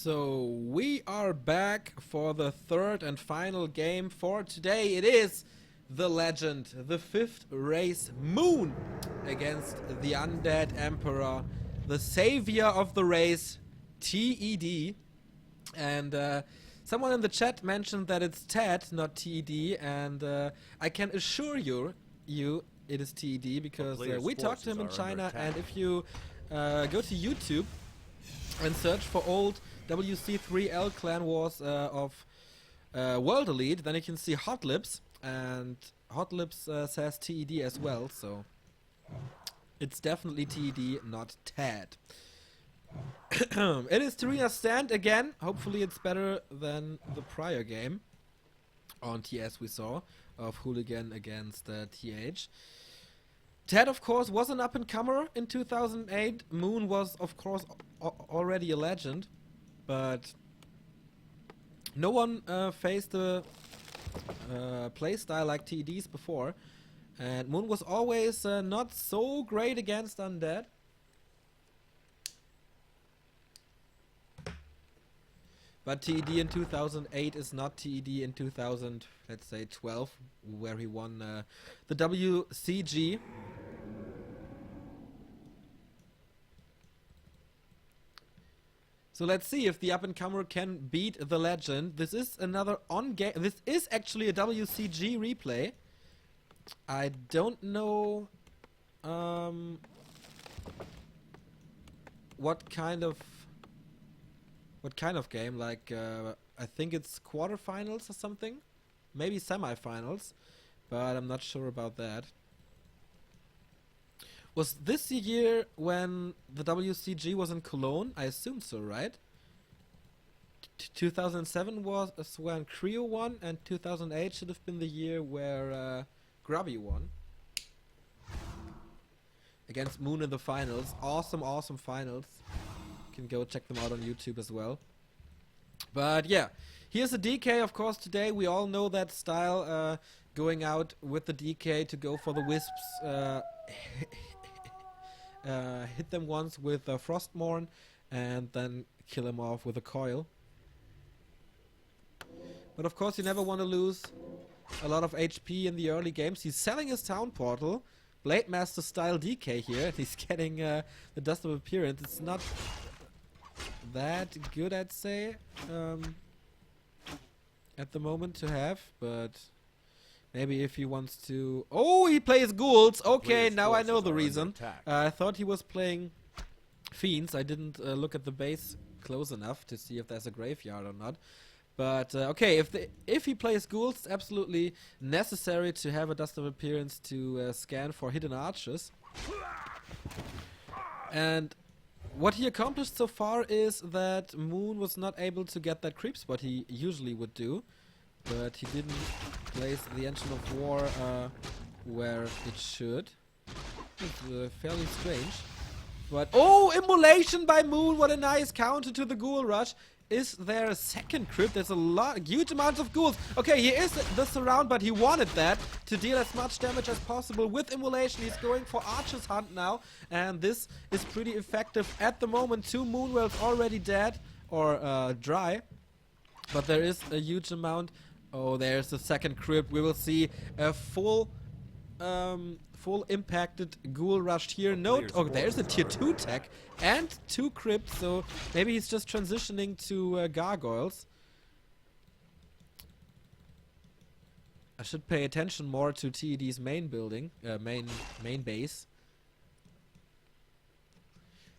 So we are back for the third and final game for today. It is the legend, the fifth race, Moon, against the Undead Emperor, the savior of the race, TeD. And someone in the chat mentioned that it's TeD, not TeD, and I can assure you it is TeD because we talked to him in China, and if you go to YouTube and search for old WC3L clan wars of World Elite, then you can see Hot Lips, and Hot Lips says TeD as well, so it's definitely TeD, not TeD. It is Terenas stand again. Hopefully it's better than the prior game on TS we saw of Hooligan against TH. TeD, of course, was an up-and-comer in 2008. Moon was, of course, already a legend, but no one faced a playstyle like TeD's before, and Moon was always not so great against Undead. But TeD in 2008 is not TeD in 2000, let's say 12, where he won the WCG. So let's see if the up-and-comer can beat the legend. This is another on-game. This is actually a WCG replay. I don't know what kind of game, like I think it's quarterfinals or something, maybe semifinals, but I'm not sure about that. Was this the year when the WCG was in Cologne? I assume so, right? 2007 was when Creo won, and 2008 should have been the year where Grubby won against Moon in the finals. Awesome finals. You can go check them out on YouTube as well. But yeah, here's a DK, of course. Today we all know that style, going out with the DK to go for the wisps, hit them once with Frostmourne and then kill him off with a coil. But of course you never want to lose a lot of HP in the early games. He's selling his town portal, Blade Master style DK here, and he's getting the Dust of Appearance. It's not that good, I'd say, at the moment to have, but maybe if he wants to... Oh, he plays ghouls! Okay, now I know the reason. I thought he was playing fiends. I didn't look at the base close enough to see if there's a graveyard or not. But okay, if he plays ghouls, it's absolutely necessary to have a Dust of Appearance to scan for hidden archers. And what he accomplished so far is that Moon was not able to get that creep spot he usually would do, but he didn't place the Engine of War where it should. It's fairly strange. But oh, Immolation by Moon! What a nice counter to the Ghoul Rush. Is there a second crypt? There's huge amounts of ghouls. Okay, here is the surround, but he wanted that to deal as much damage as possible with Immolation. He's going for Archer's Hunt now, and this is pretty effective at the moment. 2 Moonwells already dead, or dry, but there is a huge amount. Oh, there's the second crypt. We will see a full impacted Ghoul Rush here. Note, oh, there's a tier 2 tech and 2 crypts, so maybe he's just transitioning to Gargoyles. I should pay attention more to TeD's main building, main base,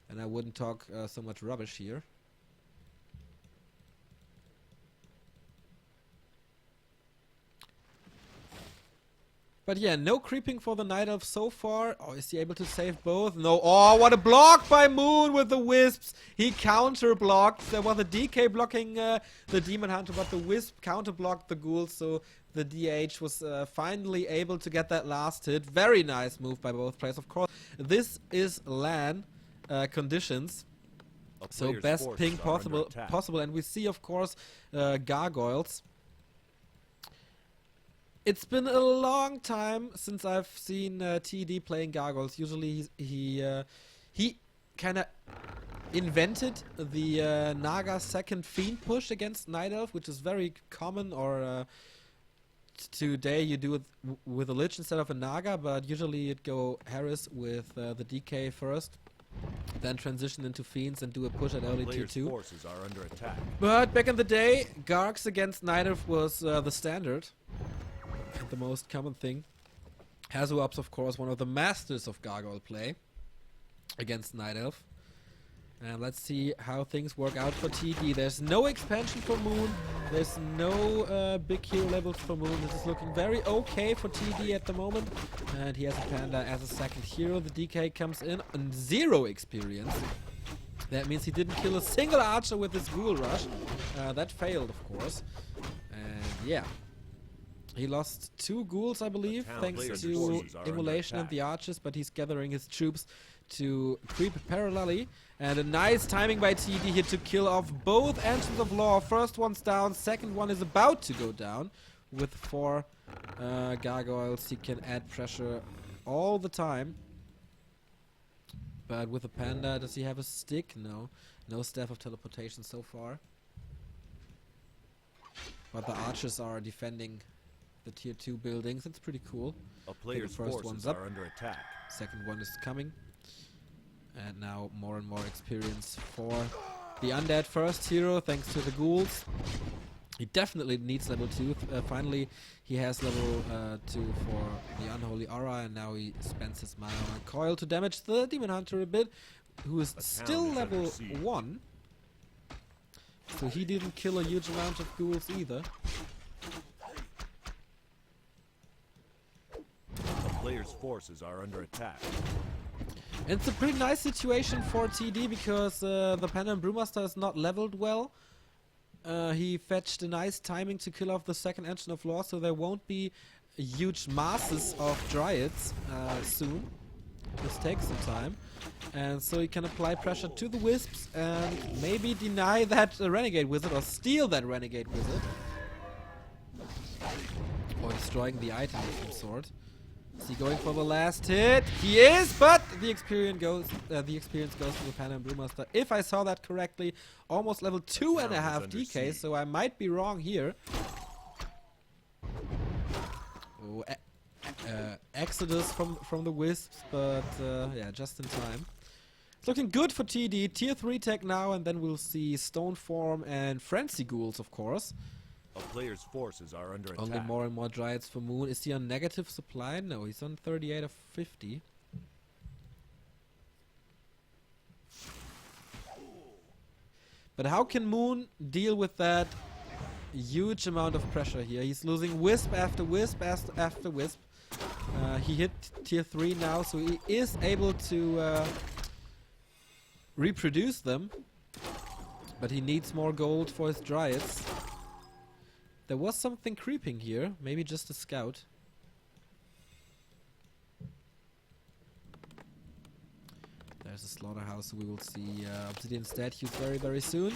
and I wouldn't talk so much rubbish here. But yeah, no creeping for the Night Elf so far. Oh, is he able to save both? No. Oh, what a block by Moon with the Wisps. He counter-blocked. There was a DK blocking the Demon Hunter, but the Wisp counter-blocked the Ghouls, so the DH was finally able to get that last hit. Very nice move by both players. Of course, this is LAN conditions. So best ping possible. And we see, of course, Gargoyles. It's been a long time since I've seen TeD playing Gargoyles. Usually he kind of invented the Naga second Fiend push against Night Elf, which is very common, or today you do it with a Lich instead of a Naga, but usually you'd go Harris with the DK first, then transition into Fiends and do a push at early tier 2. Forces are under attack. But back in the day, Gargs against Night Elf was the standard, and the most common thing. Hazuop's, of course, one of the masters of Gargoyle play against Night Elf. And let's see how things work out for TeD. There's no expansion for Moon. There's no big hero levels for Moon. This is looking very okay for TeD at the moment. And he has a Panda as a second hero. The DK comes in on 0 experience. That means he didn't kill a single archer with his Ghoul Rush. That failed, of course. And yeah. He lost 2 ghouls, I believe, thanks to Immolation and the archers, but he's gathering his troops to creep parallelly. And a nice timing by TeD here to kill off both Engines of Law. First one's down, second one is about to go down. With 4 gargoyles, he can add pressure all the time. But with a Panda, does he have a stick? No. No Staff of Teleportation so far. But the archers are defending the tier 2 buildings. It's pretty cool. A player's first one's up. Are under attack. Second one is coming. And now more and more experience for the undead first hero, thanks to the ghouls. He definitely needs level 2. Finally, he has level 2 for the Unholy Aura, and now he spends his mana on Coil to damage the Demon Hunter a bit, who is still level 1. So he didn't kill a huge amount of ghouls either. A player's forces are under attack. And it's a pretty nice situation for TeD because the Panda and Brewmaster is not leveled well. He fetched a nice timing to kill off the second Engine of Law, so there won't be huge masses of Dryads soon. This takes some time. And so he can apply pressure to the Wisps and maybe deny that Renegade Wizard or steal that Renegade Wizard. Or destroying the item of some sort. Is he going for the last hit? He is, but the experience goes to the Panda and Brewmaster. If I saw that correctly, almost level 2.5 DK, so I might be wrong here. Oh, Exodus from the Wisps, but yeah, just in time. It's looking good for TeD. Tier 3 tech now, and then we'll see Stone Form and Frenzy Ghouls, of course. A player's forces are under attack. Only more and more Dryads for Moon. Is he on negative supply? No, he's on 38 of 50. But how can Moon deal with that huge amount of pressure here? He's losing Wisp after Wisp after Wisp. He hit tier 3 now, so he is able to reproduce them. But he needs more gold for his Dryads. There was something creeping here, maybe just a scout. There's a slaughterhouse, we will see Obsidian statues very, very soon.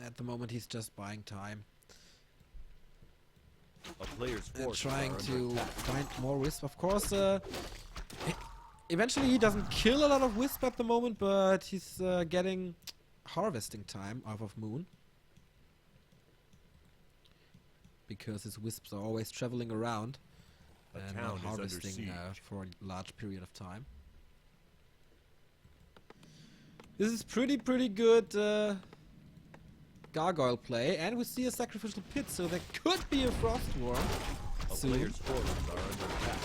At the moment he's just buying time. A player's forces trying are to under attack. find more Wisp. Of course, eventually he doesn't kill a lot of Wisp at the moment, but he's getting harvesting time off of Moon. Because his Wisps are always traveling around and not harvesting for a large period of time. This is pretty good Gargoyle play, and we see a Sacrificial Pit, so there could be a Frost Worm soon. A player's forces are under attack.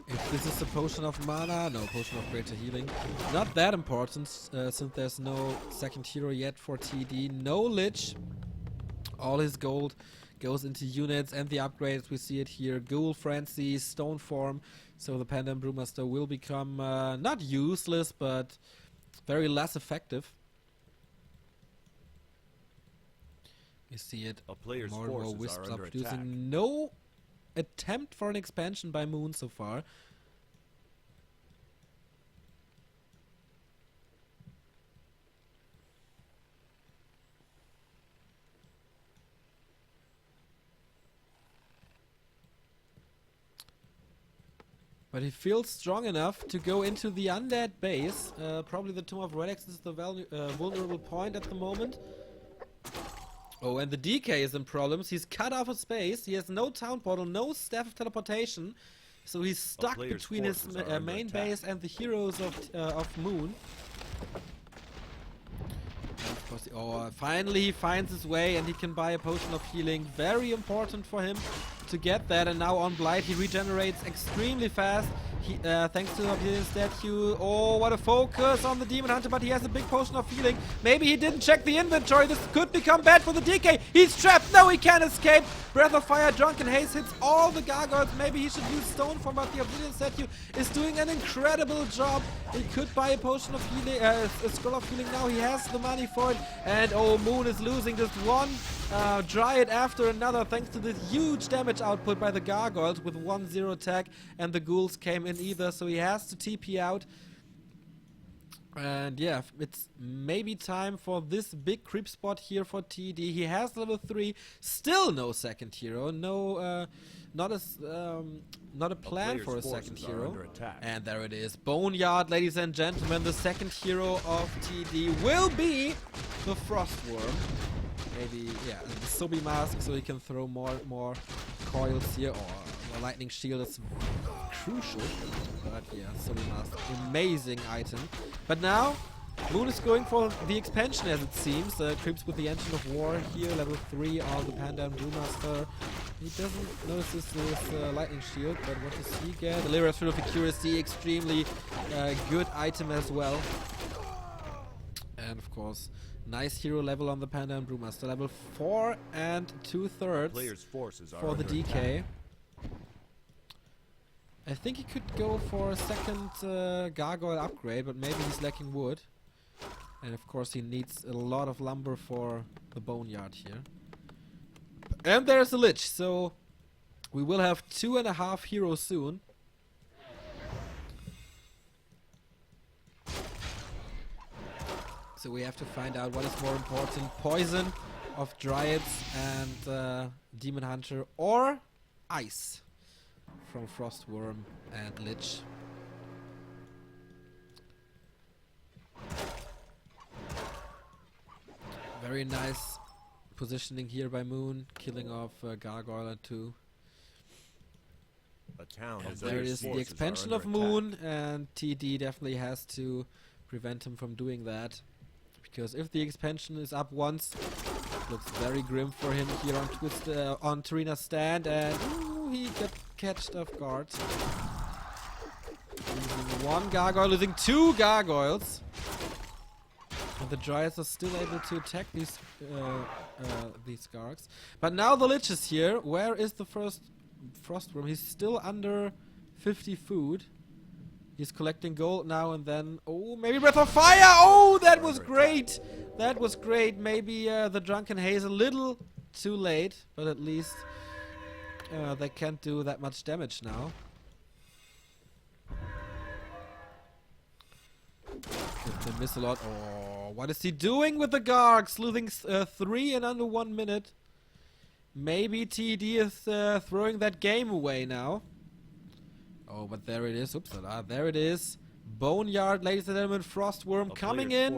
If this is a Potion of Mana, no, Potion of Greater Healing. Not that important, since there's no second hero yet for TeD. No Lich. All his gold goes into units and the upgrades. We see it here. Ghoul, Frenzy, Stone Form. So the Panda and Brewmaster will become not useless, but very less effective. You see it. A player's more and more forces Wisps are are under producing. attack. No attempt for an expansion by Moon so far. But he feels strong enough to go into the undead base. Probably the Tomb of Relics is the vulnerable point at the moment. Oh, and the DK is in problems. He's cut off a space. He has no town portal, no staff of teleportation. So he's stuck between his main base and the heroes of Moon. And of course, finally he finds his way and he can buy a potion of healing. Very important for him to get that. And now on Blight he regenerates extremely fast. Thanks to the Obsidian statue. Oh, what a focus on the Demon Hunter, but he has a big potion of healing. Maybe he didn't check the inventory. This could become bad for the DK. He's trapped. No, he can't escape. Breath of Fire, Drunken Haze hits all the gargoyles. Maybe he should use Stone Form, but the Obsidian statue is doing an incredible job. He could buy a potion of healing, a scroll of healing now. He has the money for it. And oh, Moon is losing just one Dryad after another thanks to this huge damage output by the gargoyles with 1-0 attack, and the ghouls came in either, so he has to TP out. And yeah, it's maybe time for this big creep spot here for TeD. He has level 3, still no second hero, not a plan for a second hero. And there it is, Boneyard, ladies and gentlemen. The second hero of TeD will be the Frostworm. Maybe, yeah, the Subi Mask, so he can throw more coils here, or a Lightning Shield is crucial. But yeah, Subi Mask, amazing item. But now, Moon is going for the expansion, as it seems. Creeps with the Engine of War here, level 3, all the Panda and Brewmaster. He doesn't notice this Lightning Shield, but what does he get? The Lyra's Field of Accuracy, extremely good item as well. And of course, nice hero level on the Panda and Brewmaster. Level 4 and 2/3 for the DK. I think he could go for a second Gargoyle upgrade, but maybe he's lacking wood. And of course he needs a lot of lumber for the Boneyard here. And there's a Lich, so we will have 2.5 heroes soon. So we have to find out what is more important, Poison of Dryads and Demon Hunter, or Ice from Frostworm and Lich. Very nice positioning here by Moon, killing off Gargoyle and 2. There is the expansion of Moon, and TeD definitely has to prevent him from doing that. Because if the expansion is up once, it looks very grim for him here on Terenas stand, and ooh, he got catched off guard. Losing 1 gargoyle, losing 2 gargoyles. And the Dryads are still able to attack these Gargs. But now the Lich is here. Where is the first Frostworm? He's still under 50 food. He's collecting gold now and then. Oh, maybe Breath of Fire! Oh, that was great! That was great. Maybe the Drunken Haze a little too late, but at least they can't do that much damage now. They miss a lot. Oh, what is he doing with the Gargs? Losing 3 in under 1 minute. Maybe TeD is throwing that game away now. Oh, but there it is. Oopsala. There it is. Boneyard, ladies and gentlemen. Frostworm coming in.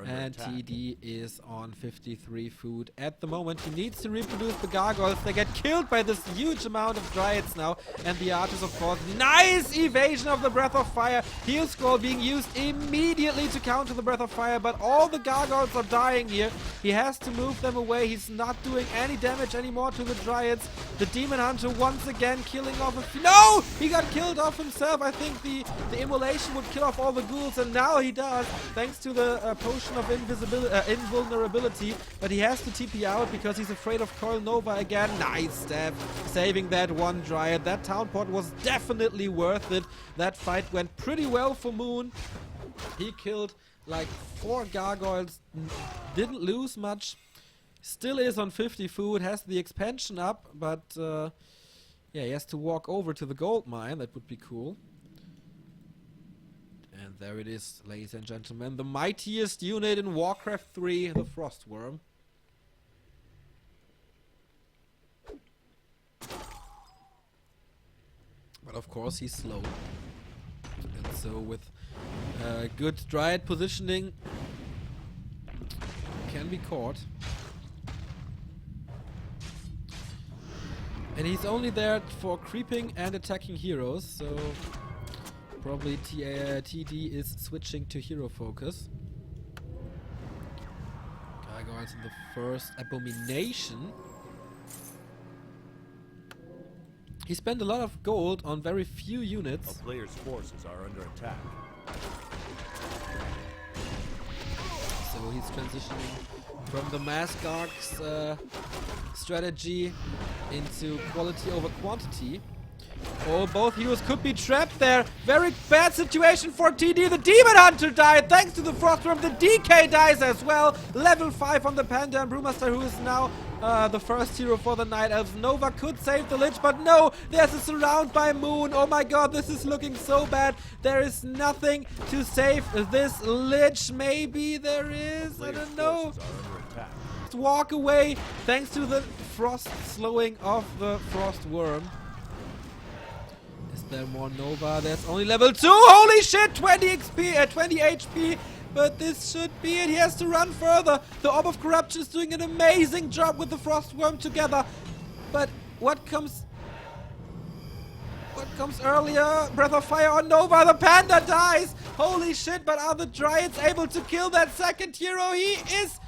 And TeD is on 53 food at the moment. He needs to reproduce the gargoyles. They get killed by this huge amount of dryads now. And the archers, of course. Nice evasion of the Breath of Fire. Heal scroll being used immediately to counter the Breath of Fire. But all the gargoyles are dying here. He has to move them away. He's not doing any damage anymore to the dryads. The Demon Hunter once again killing off a few. No! He got killed off himself. I think the immolation would kill off all the ghouls, and now he does, thanks to the potion of invulnerability. But he has to TP out because he's afraid of Coil Nova again. Nice step, saving that 1 Dryad. That town port was definitely worth it. That fight went pretty well for Moon. He killed like 4 gargoyles, didn't lose much. Still is on 50 food, has the expansion up, but yeah, he has to walk over to the gold mine. That would be cool. And there it is, ladies and gentlemen. The mightiest unit in Warcraft 3, the Frostworm. But of course he's slow. And so with good Dryad positioning, can be caught. And he's only there for creeping and attacking heroes, so probably TeD is switching to hero focus. Gargoyle in the first abomination. He spent a lot of gold on very few units. A player's forces are under attack. So he's transitioning from the Maskark's strategy into quality over quantity. Oh, both heroes could be trapped there. Very bad situation for TeD. The Demon Hunter died thanks to the Frost Wyrm. The DK dies as well. Level 5 on the Panda and Brewmaster, who is now the first hero for the Night Elves. Nova could save the Lich, but no, there's a surround by Moon. Oh my god, this is looking so bad. There is nothing to save this Lich. Maybe there is, I don't know. Walk away thanks to the frost slowing of the Frost Wyrm. Is there more Nova? There's only level 2. Holy shit, 20 XP, 20 HP. But this should be it. He has to run further. The Orb of Corruption is doing an amazing job with the Frost Wyrm together. But what comes earlier? Breath of Fire on Nova. The Panda dies. Holy shit, but are the Dryads able to kill that second hero? He is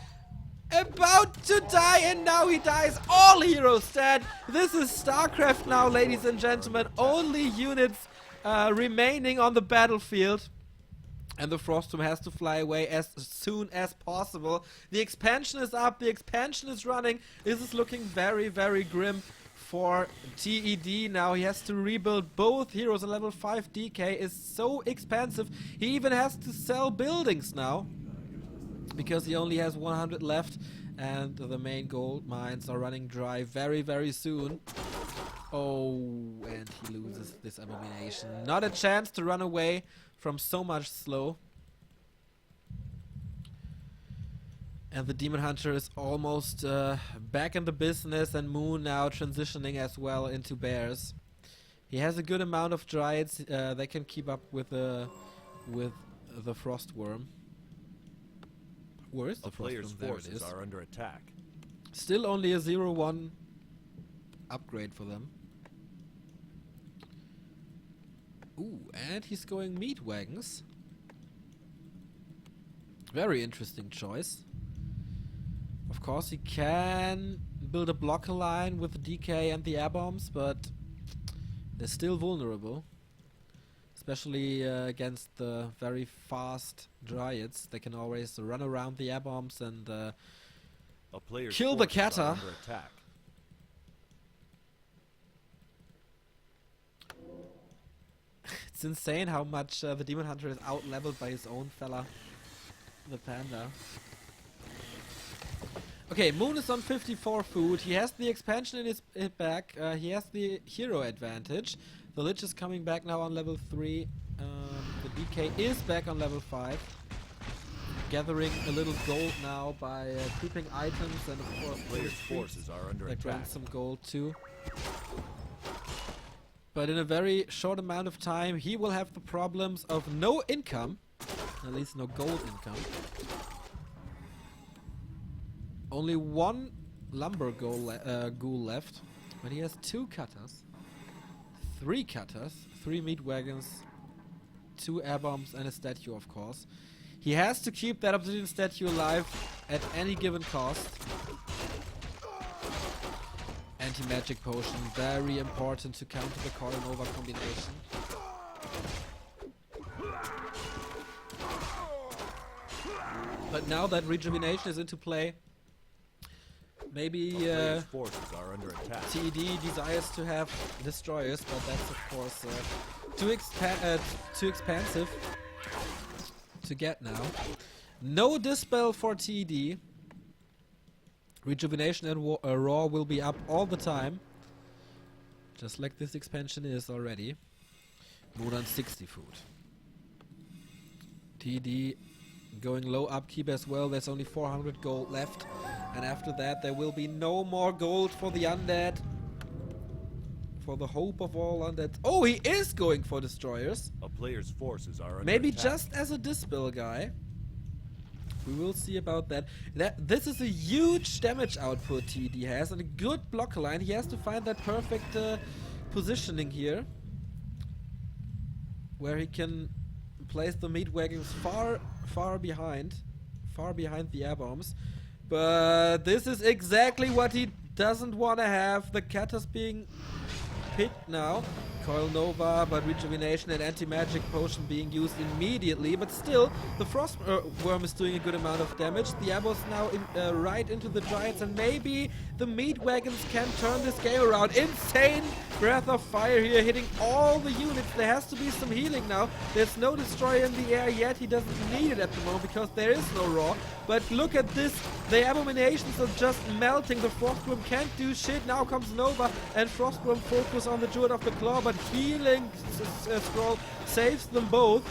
about to die, and now he dies. All heroes dead. This is StarCraft now, ladies and gentlemen. Only units remaining on the battlefield. And the Frostworm has to fly away as soon as possible. The expansion is up. The expansion is running. This is looking very, very grim for TeD now. He has to rebuild both heroes. A level 5 DK is so expensive. He even has to sell buildings now, because he only has 100 left, and the main gold mines are running dry very, very soon. Oh, and he loses this abomination. Not a chance to run away from so much slow. And the Demon Hunter is almost back in the business, and Moon now transitioning as well into bears. He has a good amount of Dryads. They can keep up with the Frost Wyrm. Where is the player's Frost Wyrm? There it forces is. are under attack. Still only a 0-1 upgrade for them. Ooh, and he's going meat wagons. Very interesting choice. Of course, he can build a blocker line with the DK and the air bombs, but they're still vulnerable. Especially against the very fast Dryads. They can always run around the air bombs and kill the Kata. It's insane how much the Demon Hunter is out-leveled by his own fella, the Panda. Okay, Moon is on 54 food. He has the expansion in his back. He has the hero advantage. The Lich is coming back now on level 3. The DK is back on level 5. Gathering a little gold now by creeping items, and of course player's forces are under that attack. grants some gold too. But in a very short amount of time, he will have the problems of no income, at least no gold income. Only one lumber ghoul left, but he has 2 cutters, 3 cutters, 3 meat wagons, 2 air bombs, and a statue, of course. He has to keep that obsidian statue alive at any given cost. Anti-magic potion, very important to counter the Core and Nova combination. But now that rejuvenation is into play, maybe forces are under attack. TeD desires to have destroyers, but that's of course too expensive to get now. No dispel for TeD. Rejuvenation and Raw will be up all the time, just like this expansion is already. Moon on 60 food. TeD going low upkeep as well. There's only 400 gold left, and after that there will be no more gold for the undead. for the hope of all undead. Oh, he is going for destroyers. A player's forces are under Maybe attack. just as a dispel guy. We will see about that. This is a huge damage output TeD has and a good block line. He has to find that perfect positioning here, where he can place the meat wagons far behind the air bombs. But this is exactly what he doesn't want to have. The cat is being picked now. Coil Nova, but Rejuvenation and Anti-Magic Potion being used immediately. But still, the Frost Worm is doing a good amount of damage. The Abbos now right into the Dryads, and maybe the Meat Wagons can turn this game around. Insane Breath of Fire here, hitting all the units. There has to be some healing now. There's no Destroyer in the air yet. He doesn't need it at the moment because there is no Raw. But look at this. The Abominations are just melting. The Frostworm can't do shit. Now comes Nova, and Frostworm focus on the Druid of the Claw, but healing scroll saves them both.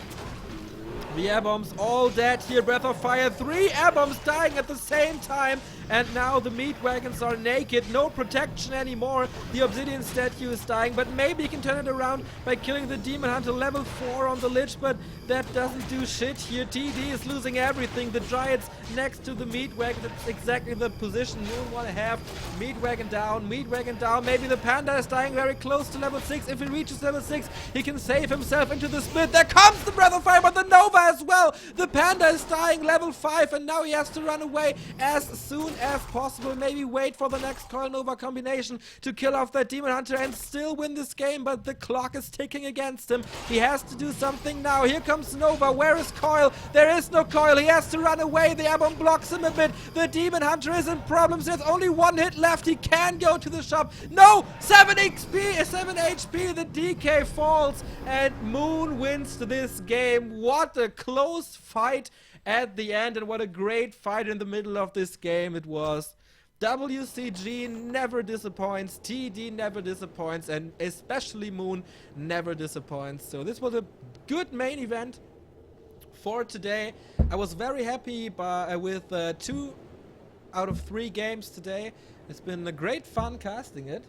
The air bombs all dead here. Breath of Fire. 3 air bombs dying at the same time. And now the meat wagons are naked. No protection anymore. The obsidian statue is dying. But maybe he can turn it around by killing the demon hunter level 4 on the lich. But that doesn't do shit here. TeD is losing everything. The Dryads next to the meat wagon. That's exactly the position you want to have. Meat wagon down. Meat wagon down. Maybe the panda is dying very close to level 6. If he reaches level 6, he can save himself into the split. There comes the Breath of Fire, but the Nova as well. The panda is dying level 5, and now he has to run away as soon as possible. Maybe wait for the next Coil Nova combination to kill off that demon hunter and still win this game, but the clock is ticking against him. He has to do something now. Here comes Nova. Where is Coil? There is no Coil. He has to run away. The Abbon blocks him a bit. The demon hunter is in problems. There's only 1 hit left. He can go to the shop. No! 7 HP. 7 HP. The DK falls, and Moon wins this game. What a close fight at the end, and what a great fight in the middle of this game it was. WCG never disappoints, TeD never disappoints, and especially Moon never disappoints. So this was a good main event for today. I was very happy with 2 out of 3 games today. It's been a great fun casting it.